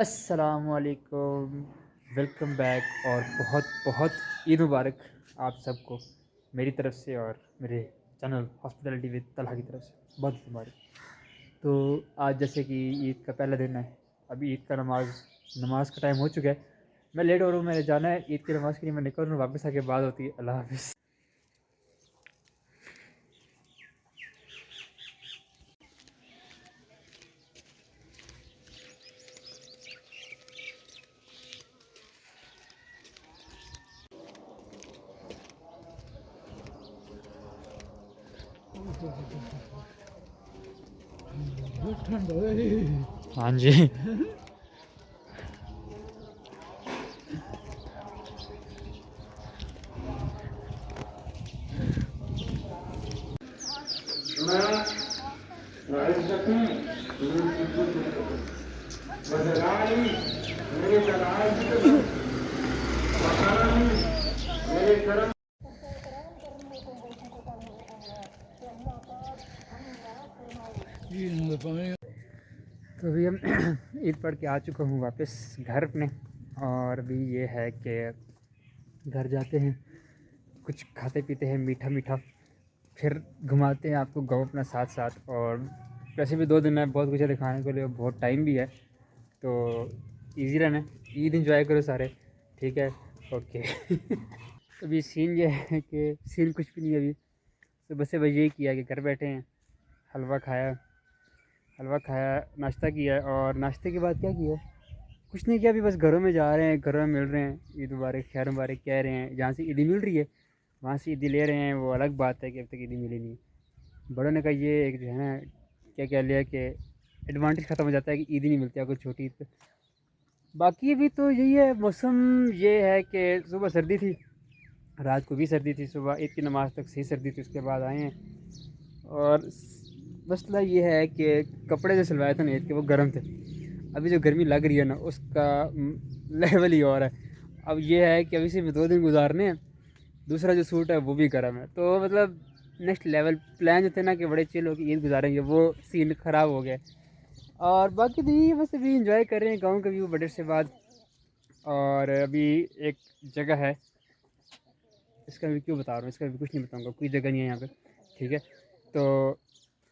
अस्सलामुअलैकुम, welcome back और बहुत बहुत ईद मुबारक आप सबको मेरी तरफ़ से और मेरे चैनल हॉस्पिटैलिटी विद तलहा की तरफ से बहुत मुबारक। तो आज जैसे कि ईद का पहला दिन है, अभी ईद का नमाज का टाइम हो चुका है। मैं लेट हो रहा हूँ, मैंने जाना है ईद की नमाज़ के लिए। मैं निकल रहा हूँ, वापस आके बात होती है। अल्लाह हाफ़िज़। हाँ जी। तो अभी हम ईद पढ़ के आ चुका हूँ वापस घर अपने। और अभी ये है कि घर जाते हैं, कुछ खाते पीते हैं मीठा मीठा, फिर घुमाते हैं आपको गाँव अपना साथ साथ। और वैसे भी 2 दिन है, बहुत कुछ है दिखाने के लिए, बहुत टाइम भी है। तो इजी रहना, ईद इंजॉय करो सारे, ठीक है। ओके। अभी सीन ये है कि सीन कुछ भी नहीं है। अभी सुबह से बस यही किया कि घर बैठे हैं, हलवा खाया, नाश्ता किया। और नाश्ते के बाद क्या किया, कुछ नहीं किया। अभी बस घरों में जा रहे हैं, घरों में मिल रहे हैं, ईद मुबारक खैर मुबारक कह रहे हैं। जहाँ से ईदी मिल रही है वहाँ से ईदी ले रहे हैं, वो अलग बात है कि अब तक ईदी मिली नहीं है। बड़ों ने कहा ये एक जो है ना, क्या कह लिया कि एडवांटेज ख़त्म हो जाता है कि ईद ही नहीं मिलती है कुछ छोटी ईद पे। बाकी अभी तो यही है, मौसम ये है कि सुबह सर्दी थी, रात को भी सर्दी थी, सुबह ईद की नमाज़ तक सही सर्दी थी, उसके बाद आए हैं। और मसला ये है कि कपड़े जो सिलवाए थे ना ईद के, वो गर्म थे। अभी जो गर्मी लग रही है ना, उसका लेवल ही और है। अब ये है कि अभी सिर्फ 2 दिन गुजारने हैं, दूसरा जो सूट है वो भी गर्म है। तो मतलब नेक्स्ट लेवल प्लान जो थे ना कि बड़े चिल होकर ईद गुजारेंगे, वो सीन ख़राब हो गया। और बाकी तो ये बस अभी इंजॉय कर रहे हैं गाँव का व्यू बड़े से बाद। और अभी एक जगह है, इसका भी क्यों बता रहा हूँ, इसका भी कुछ नहीं बताऊँगा, कोई जगह नहीं है यहाँ पे, ठीक है। तो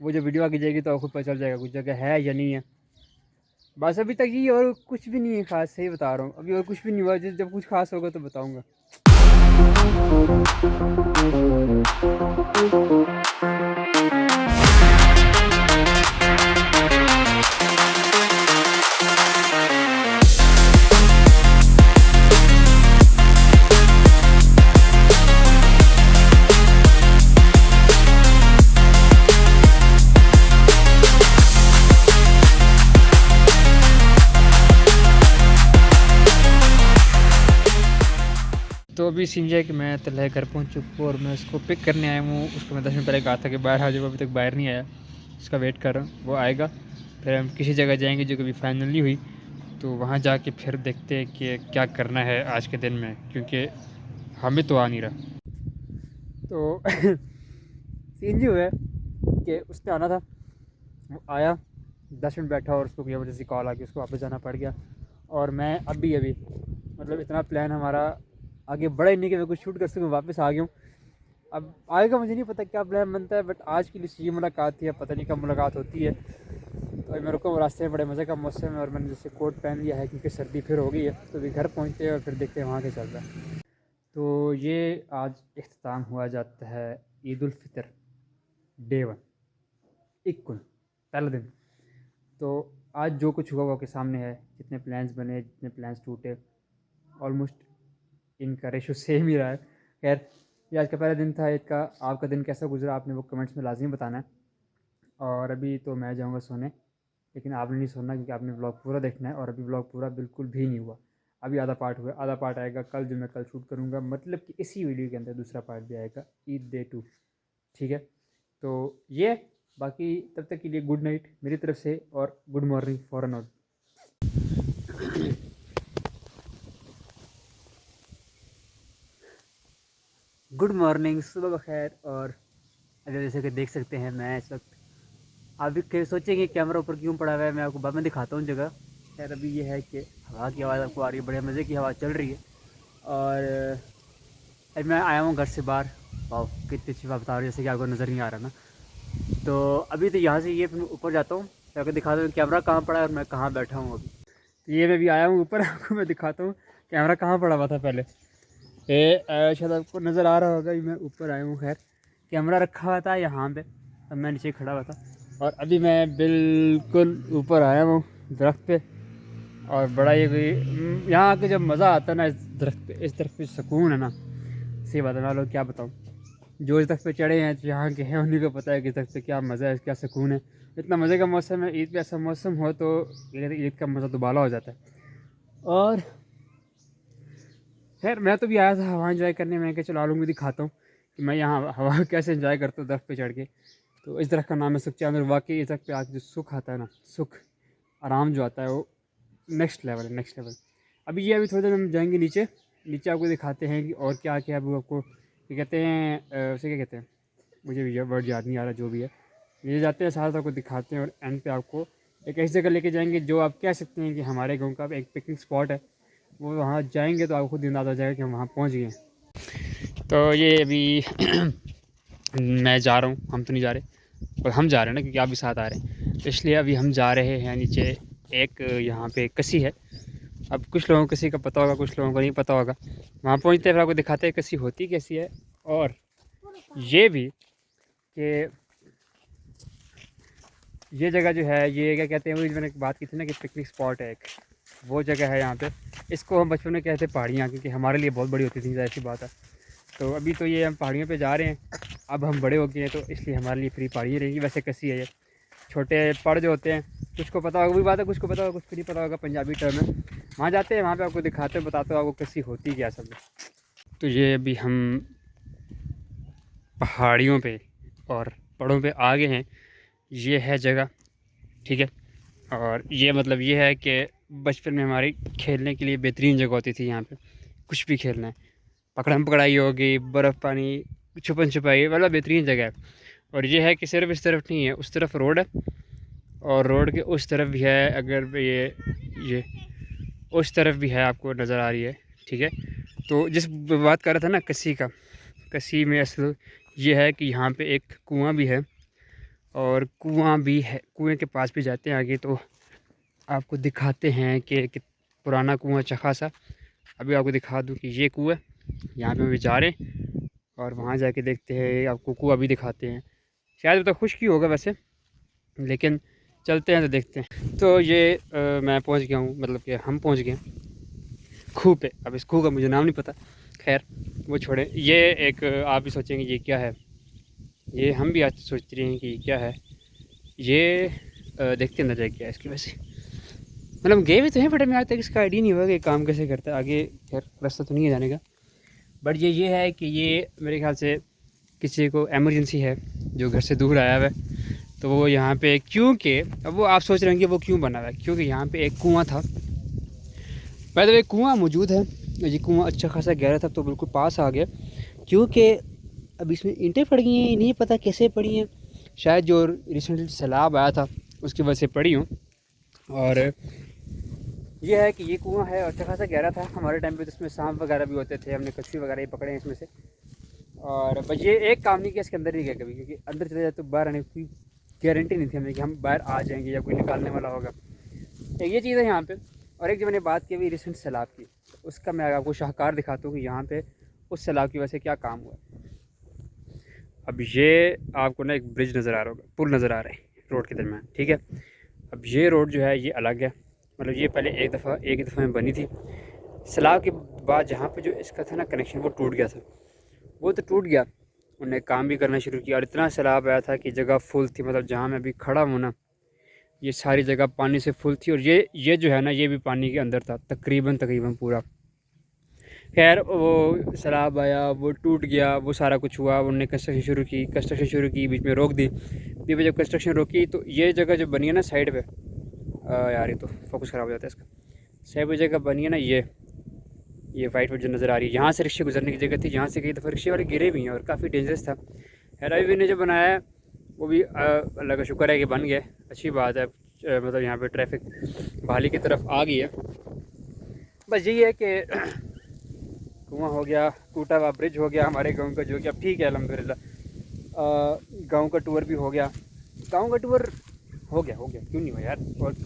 वो जो वीडियो आगे जाएगी तो आपको पता चल जाएगा कुछ जगह है या नहीं है। बस अभी तक ये और कुछ भी नहीं है ख़ास, सही बता रहा हूँ। अभी और कुछ भी नहीं हुआ, जब कुछ ख़ास होगा तो बताऊँगा। तो अभी सीन ये है कि मैं तलह घर पहुंच चुका हूँ और मैं उसको पिक करने आया हूँ। उसको मैं 10 मिनट पहले कहा था कि बाहर आ जाओ, अभी तक बाहर नहीं आया, उसका वेट कर रहा हूँ, वो आएगा। फिर हम किसी जगह जाएंगे जो कभी फाइनल नहीं हुई, तो वहाँ जाके फिर देखते हैं कि क्या करना है आज के दिन में, क्योंकि हमें तो आ नहीं रहा। तो सीन जो है कि उसने आना था, वो आया, 10 मिनट बैठा और उसको कोई वजह से कॉल आ गई, उसको वापस जाना पड़ गया। और मैं अभी मतलब इतना प्लान हमारा आगे बढ़ा ही नहीं कि मैं कुछ शूट कर सकूँ, वापस आ गया हूँ। अब आएगा मुझे नहीं पता क्या प्लान बनता है, बट आज की लिस्ट ये मुलाकात थी, अब पता नहीं कब मुलाकात होती है। तो अभी मेरे को रास्ते में बड़े मज़े का मौसम है और मैंने जैसे कोट पहन लिया है क्योंकि सर्दी फिर हो गई है। तो अभी घर पहुँचते हैं और फिर देखते हैं वहाँ क्या चल रहा है। तो ये आज इख्तिताम हुआ जाता है ईद उल फितर डे 1, इक्कुल पहला दिन। तो आज जो कुछ हुआ वो आपके सामने है, जितने प्लान्स बने, जितने प्लान्स टूटे, ऑलमोस्ट इनका रेशो सेम ही रहा है। खैर, ये आज का पहला दिन था ईद का। आपका दिन कैसा गुजरा आपने वो कमेंट्स में लाजमी बताना है। और अभी तो मैं जाऊंगा सोने, लेकिन आपने नहीं सोना क्योंकि आपने व्लॉग पूरा देखना है। और अभी व्लॉग पूरा बिल्कुल भी नहीं हुआ, अभी आधा पार्ट हुआ, आधा पार्ट आएगा कल, जो मैं कल शूट करूँगा। मतलब कि इसी वीडियो के अंदर दूसरा पार्ट भी आएगा, ईद डे 2, ठीक है। तो ये बाकी तब तक के लिए गुड नाइट मेरी तरफ से और गुड मॉर्निंग फ़ौरन। और गुड मॉर्निंग, सुबह बखैर। और अगर जैसे कि देख सकते हैं मैं इस वक्त, आप भी सोचेंगे कैमरा ऊपर क्यों पड़ा हुआ है, मैं आपको बाद में दिखाता हूँ जगह। खैर अभी ये है कि हवा की आवाज़ आपको आ रही है, बड़े मज़े की हवा चल रही है। और अभी मैं आया हूँ घर से बाहर। वाह कितनी अच्छी बात बता रही है, जैसे कि आपको नज़र नहीं आ रहा ना। तो अभी तो यहाँ से ये फिर ऊपर जाता हूँ, फिर आपको दिखाता हूँ कैमरा कहाँ पड़ा है और मैं कहाँ बैठा हूँ अभी। तो ये मैं भी आया हूँ ऊपर, आपको मैं दिखाता हूँ कैमरा कहाँ पड़ा हुआ था पहले। ये शायद आपको नज़र आ रहा होगा, मैं ऊपर आया हूँ। खैर कैमरा रखा हुआ था यहाँ पे, अब मैं नीचे खड़ा हुआ था और अभी मैं बिल्कुल ऊपर आया हूँ दरख्त पे। और बड़ा ये कोई यहाँ आके जब मज़ा आता है ना, इस दरख्त पे सुकून है ना, सही बात है। मैं लोग क्या बताऊँ, जो इस दरख्त पे चढ़े हैं, यहाँ के हैं, उन्हीं को पता है कि इस दरख्त पे क्या मज़ा है, क्या सुकून है। इतना मज़े का मौसम है, ईद पे ऐसा मौसम हो तो ईद का मज़ा दुबाला हो जाता है। और खैर मैं तो भी आया था हवा एंजॉय करने, मैं क्या चलो आलू भी दिखाता हूँ कि मैं यहाँ हवा कैसे एंजॉय करता हूँ दरख्त पे चढ़ के। तो इस दरख्त का नाम है सुख चांद, और वाकई इस दरख्त पे आके जो सुख आता है ना, सुख आराम जो आता है वो नेक्स्ट लेवल है, नेक्स्ट लेवल। अभी ये अभी थोड़ी देर में हम जाएंगे नीचे, नीचे आपको दिखाते हैं कि और क्या क्या है। वो आपको क्या कहते हैं, उसे क्या कहते हैं, मुझे भी वर्ड याद नहीं आ रहा, जो भी है। ये जाते हैं साथ आपको दिखाते हैं और एंड पे आपको एक ऐसी जगह लेके जाएंगे जो आप कह सकते हैं कि हमारे गांव का एक पिकनिक स्पॉट है। वो वहाँ जाएंगे तो आपको खुद अंदाज़ा आ जाएगा कि हम वहाँ पहुँच गए हैं। तो ये अभी मैं जा रहा हूँ, हम तो नहीं जा रहे पर हम जा रहे हैं ना, क्योंकि आप भी साथ आ रहे हैं, तो इसलिए अभी हम जा रहे हैं नीचे। एक यहाँ पे कसी है, अब कुछ लोगों को कसी का पता होगा, कुछ लोगों को नहीं पता होगा। वहाँ पहुँचते फिर आपको दिखाते हैं कसी होती कैसी है। और ये भी कि ये जगह जो है, ये क्या कहते हैं, वो मैंने बात की थी ना कि पिकनिक स्पॉट है एक, वो जगह है यहाँ पे। इसको हम बचपन में कहते हैं पहाड़ियाँ, क्योंकि हमारे लिए बहुत बड़ी होती थी, ऐसी बात है। तो अभी तो ये हम पहाड़ियों पे जा रहे हैं, अब हम बड़े हो गए हैं तो इसलिए हमारे लिए फ्री पहाड़ियाँ रहेंगी। वैसे कसी है ये, छोटे पहाड़ जो होते हैं, कुछ को पता होगा वही बात है, कुछ को पता होगा, कुछ को नहीं पता होगा, पंजाबी टर्म है। वहाँ जाते हैं, वहाँ पे आपको दिखाते हैं, बताते हो आपको कसी होती क्या सब। तो ये अभी हम पहाड़ियों पे और पहाड़ों पे आ गए हैं, ये है जगह, ठीक है। और ये मतलब ये है कि बचपन में हमारी खेलने के लिए बेहतरीन जगह होती थी। यहाँ पे कुछ भी खेलना है, पकड़म पकड़ाई होगी, बर्फ़ पानी, छुपन छुपाई, मतलब बेहतरीन जगह है। और ये है कि सिर्फ इस तरफ नहीं है, उस तरफ रोड है और रोड के उस तरफ भी है। अगर ये उस तरफ भी है, आपको नज़र आ रही है, ठीक है। तो जिस बात कर रहा था ना कसी का, कसी में असल ये है कि यहाँ पे एक कुआं भी है और कुआं भी है, कुएं के पास भी जाते हैं आगे तो आपको दिखाते हैं कि पुराना कुआं अच्छा खासा। अभी आपको दिखा दूँ कि ये कुआं, यहाँ पे भी जा रहे हैं और वहाँ जाके देखते हैं, आपको कुआं भी दिखाते हैं। शायद तो खुश्क ही होगा वैसे, लेकिन चलते हैं तो देखते हैं। तो ये मैं पहुँच गया हूँ, मतलब कि हम पहुँच गए खूह पे। अब इस खूह का मुझे नाम नहीं पता, खैर वो छोड़े। ये एक आप भी सोचेंगे ये क्या है, ये हम भी आज सोच रहे हैं कि ये क्या है। ये देखते अंदर जाए क्या है इसकी। वैसे मतलब गए भी तो हैं बट हमें आज तक इसका आइडिया नहीं हुआ कि काम कैसे करता है। आगे खैर रास्ता तो नहीं है जाने का, बट ये है कि ये मेरे ख्याल से किसी को एमरजेंसी है जो घर से दूर आया हुआ है, तो वो यहाँ पे, क्योंकि अब वो आप सोच रहे हैं कि वो क्यों बना हुआ है, क्योंकि यहाँ पे एक कुआं था। पहले एक कुआं मौजूद है, ये कुआं अच्छा खासा गहरा था, तो बिल्कुल पास आ गया। क्योंकि अब इसमें ईंटें पड़ गई हैं, नहीं पता कैसे पड़ी हैं, शायद जो रिसेंटली सैलाब आया था उसकी वजह से पड़ी हूँ। और ये है कि ये कुआं है और अच्छा खासा गहरा था हमारे टाइम पे, तो इसमें सांप वगैरह भी होते थे, हमने कछुए वगैरह ही पकड़े हैं इसमें से। और बस ये एक काम नहीं किया, इसके अंदर नहीं गया कभी, क्योंकि अंदर चले जाए तो बाहर आने की गारंटी नहीं थी हमें कि हम बाहर आ जाएंगे या कोई निकालने वाला होगा। एक ये चीज़ है यहाँ पे। और एक जो मैंने बात की अभी रिसेंट सैलाब की, उसका मैं आपको शाहकार दिखाता हूँ कि यहाँ पे उस सैलाब की वजह से क्या काम हुआ। अब ये आपको ना एक ब्रिज नज़र आ रहा होगा, पुल नज़र आ रहा है रोड के दरम्यान, ठीक है। अब ये रोड जो है ये अलग है, मतलब ये पहले एक ही दफ़ा में बनी थी। सैलाब के बाद जहाँ पे जो इसका था ना कनेक्शन, वो टूट गया था। वो तो टूट गया, उन्हें काम भी करना शुरू किया और इतना सैलाब आया था कि जगह फुल थी। मतलब जहाँ मैं अभी खड़ा हूँ ना, ये सारी जगह पानी से फुल थी। और ये जो है ना, ये भी पानी के अंदर था तकरीबन पूरा। खैर वो सैलाब आया, वो टूट गया, वो सारा कुछ हुआ। उन्होंने कंस्ट्रक्शन शुरू की, बीच में रोक दी। बीच में जब कंस्ट्रक्शन रोकी तो ये जगह जो बनी है ना साइड पे, यार ये तो फोकस ख़राब हो जाता है इसका। साइड पे जगह बनी है ना, ये वाइट जो नज़र आ रही है, यहाँ से रिक्शे गुजरने की जगह थी, यहाँ से कई दफ़ा रिक्शे वाले गिरे भी हैं और काफ़ी डेंजरस था। खैर अभी ने जो बनाया है वो भी अल्लाह का शुक्र है कि बन गया, अच्छी बात है। मतलब यहाँ पे ट्रैफिक बहाली की तरफ आ गई है। बस यही है कि कुआं हो गया, टूटा हुआ ब्रिज हो गया हमारे गांव का, जो कि अब ठीक है अल्हम्दुलिल्लाह। गांव का टूर भी हो गया, गांव का टूर हो गया क्यों नहीं हुआ यार।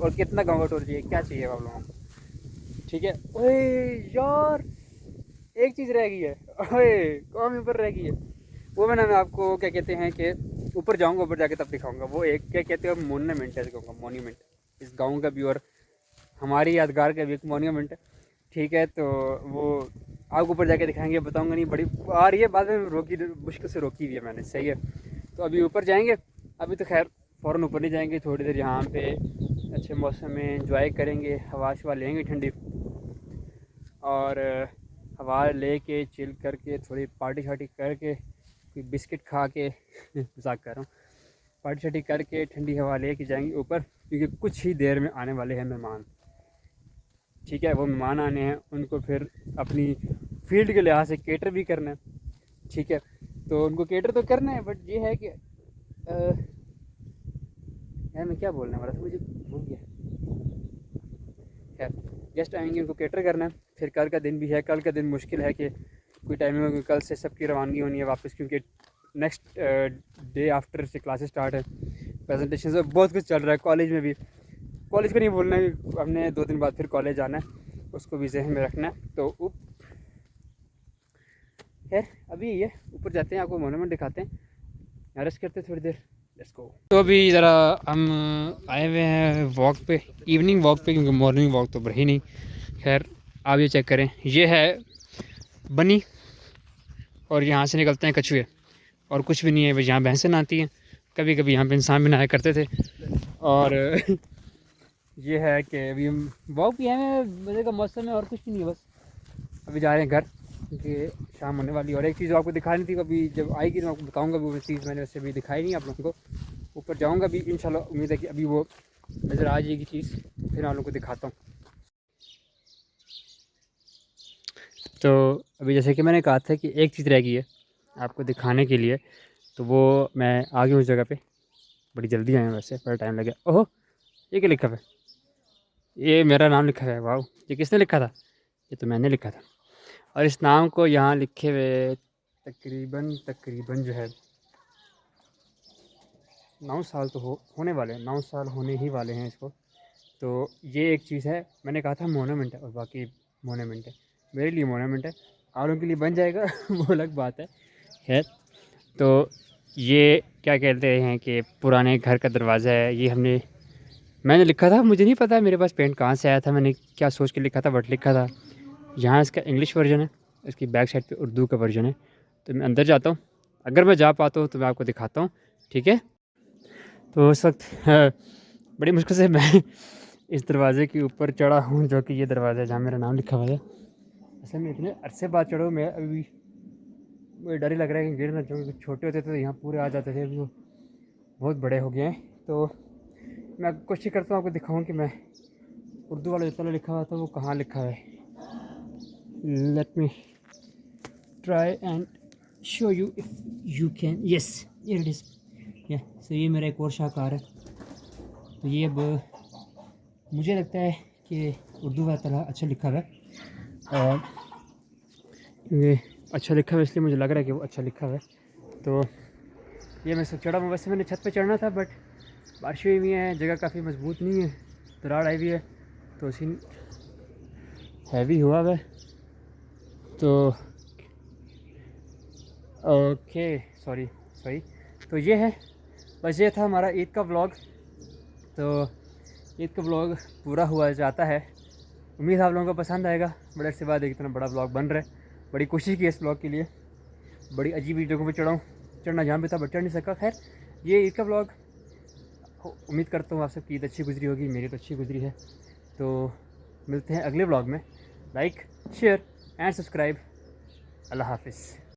और कितना गांव का टूर चाहिए, क्या चाहिए आप लोगों को। ठीक है। ओए यार एक चीज़ रह गई है, ओए कौन ऊपर रह गई है, वो मैं आपको क्या कहते हैं कि ऊपर जाऊंगा, ऊपर जाके तब दिखाऊंगा। वो एक क्या कहते हैं मोन्यूमेंट है, इसको मोन्यूमेंट, इस गांव का भी और हमारी यादगार का भी एक मोन्यूमेंट है। ठीक है, तो वो आपको ऊपर जाके दिखाएंगे, बताऊंगा नहीं। बड़ी आ रही है, बाद में रोकी, मुश्किल से रोकी हुई है मैंने, सही है। तो अभी ऊपर जाएंगे, अभी तो खैर फ़ौरन ऊपर नहीं जाएंगे, थोड़ी देर यहाँ पे अच्छे मौसम में एंजॉय करेंगे, हवा शवा लेंगे ठंडी, और हवा ले के चिल करके थोड़ी पार्टी शार्टी करके, कोई बिस्किट खा के मजाक कर रहा हूँ, पार्टी शार्टी करके ठंडी हवा ले के जाएंगे ऊपर, क्योंकि कुछ ही देर में आने वाले हैं मेहमान। ठीक है, वो मेहमान आने हैं, उनको फिर अपनी फील्ड के लिहाज से केटर भी करना है। ठीक है, तो उनको केटर तो करना है, बट ये है कि यार मैं क्या बोलने वाला था, मुझे भूल गया। खैर, गेस्ट आएंगे, उनको केटर करना है। फिर कल का दिन भी है, कल का दिन मुश्किल है कि कोई टाइमिंग होगी, कल से सबकी रवानगी होनी है वापस, क्योंकि नेक्स्ट डे आफ्टर से क्लासेस स्टार्ट है, प्रेजेंटेशन से बहुत कुछ चल रहा है कॉलेज में भी। कॉलेज को नहीं भूलना है, हमने 2 दिन बाद फिर कॉलेज आना है, उसको भी जहन में रखना है। तो खैर अभी ये ऊपर जाते हैं, आपको मोनूमेंट दिखाते हैं, रेस्ट करते हैं थोड़ी देर, लेट्स गो। तो अभी ज़रा हम आए हुए हैं वॉक पे, इवनिंग वॉक पे, क्योंकि मॉर्निंग वॉक तो रही नहीं। खैर आप ये चेक करें, ये है बनी, और यहाँ से निकलते हैं कछुए, और कुछ भी नहीं है। बस यहाँ भैंसें नहाती हैं, कभी कभी यहाँ पे इंसान भी नहाया करते थे। और ये है कि अभी हम वॉक भी है, मज़े का मौसम है, और कुछ भी नहीं है। बस अभी जा रहे हैं घर, क्योंकि शाम होने वाली। और एक चीज़ आपको दिखानी थी, अभी जब आएगी तो आपको बताऊंगा, वो चीज़ मैंने वैसे भी दिखाई नहीं आप लोगों को। ऊपर जाऊंगा अभी इंशाल्लाह, उम्मीद है कि अभी वो नज़र आ जाएगी चीज़, फिर आप लोगों को दिखाता हूँ। तो अभी जैसे कि मैंने कहा था कि एक चीज़ रह गई है आपको दिखाने के लिए, तो वो मैं आ गया उस जगह पे। बड़ी जल्दी आया वैसे, बड़ा टाइम लगा। ओहो, ये क्या लिखा हुआ है, ये मेरा नाम लिखा हुआ है। वाह, ये किसने लिखा था, ये तो मैंने लिखा था। और इस नाम को यहाँ लिखे हुए तकरीबन जो है 9 साल तो होने वाले हैं, 9 साल होने ही वाले हैं इसको। तो ये एक चीज़ है, मैंने कहा था मोनूमेंट है, और बाकी मोनूमेंट है, मेरे लिए मोनूमेंट है, आप लोगों के लिए बन जाएगा वो अलग बात है। तो ये क्या कहते हैं कि पुराने घर का दरवाज़ा है, ये मैंने लिखा था, मुझे नहीं पता मेरे पास पेंट कहाँ से आया था, मैंने क्या सोच के लिखा था, बट लिखा था। यहाँ इसका इंग्लिश वर्जन है, इसकी बैक साइड पे उर्दू का वर्जन है। तो मैं अंदर जाता हूँ, अगर मैं जा पाता हूँ तो मैं आपको दिखाता हूँ। ठीक है, तो उस वक्त बड़ी मुश्किल से मैं इस दरवाज़े के ऊपर चढ़ा हूँ, जो कि ये दरवाज़ा है जहाँ मेरा नाम लिखा हुआ है। असल में इतने अरसे बाद चढ़ो, मैं अभी मुझे डर ही लग रहा है कि गिर ना जाऊँ। छोटे होते तो यहाँ पूरे आ जाते थे, अभी वो बहुत बड़े हो गए हैं। तो मैं कोशिश करता हूँ आपको दिखाऊँ कि मैं उर्दू वाला जितना लिखा हुआ था वो कहाँ लिखा है। Let me try and show you if you can. Yes, here it is. या सो ये मेरा एक और शाहकार है। तो ये अब मुझे लगता है कि उर्दू वाला तरह अच्छा लिखा हुआ है, और ये अच्छा लिखा हुआ इसलिए मुझे लग रहा है कि वो अच्छा लिखा हुआ है। तो ये मैं सब चढ़ा हूँ। वैसे मैंने छत पे चढ़ना था, बट बारिश हुई हुई है, जगह काफ़ी मजबूत नहीं है, दरार आई हुई है, तो सीन हैवी हुआ है। तो ओके, सॉरी। तो ये है, बस ये था हमारा ईद का व्लॉग। तो ईद का व्लॉग पूरा हुआ जाता है, उम्मीद आप लोगों को पसंद आएगा। बड़े अरसे बाद एक इतना बड़ा व्लॉग बन रहा है, बड़ी कोशिश की इस व्लॉग के लिए, बड़ी अजीब जगहों पे चढ़ना जहाँ पे था बट चढ़ नहीं सका। खैर ये ईद का व्लॉग, उम्मीद करता हूँ आप सबकी ईद अच्छी गुजरी होगी, मेरी तो अच्छी गुजरी है। तो मिलते हैं अगले व्लॉग में। Like, share and subscribe. अल्लाह हाफिज़।